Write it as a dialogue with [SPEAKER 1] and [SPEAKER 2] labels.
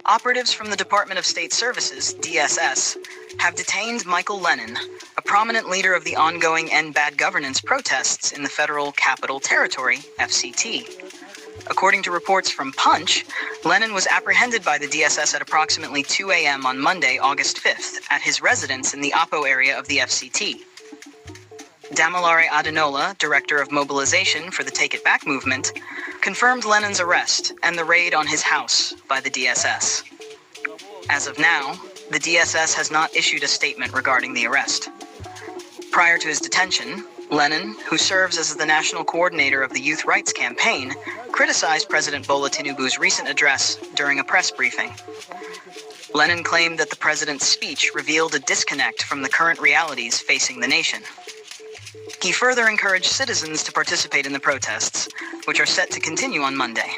[SPEAKER 1] Operatives from the Department of State Services, DSS, have detained Michael Lennon, a prominent leader of the ongoing End Bad Governance protests in the Federal Capital Territory, FCT. According to reports from Punch, Lennon was apprehended by the DSS at approximately 2 a.m. on Monday, August 5th, at his residence in the Apo area of the FCT. Damilare Adenola, director of mobilization for the Take It Back movement, confirmed Lennon's arrest and the raid on his house by the DSS. As of now, the DSS has not issued a statement regarding the arrest. Prior to his detention, Lennon, who serves as the national coordinator of the Youth Rights Campaign, criticized President Bola Tinubu's recent address during a press briefing. Lennon claimed that the president's speech revealed a disconnect from the current realities facing the nation. He further encouraged citizens to participate in the protests, which are set to continue on Monday.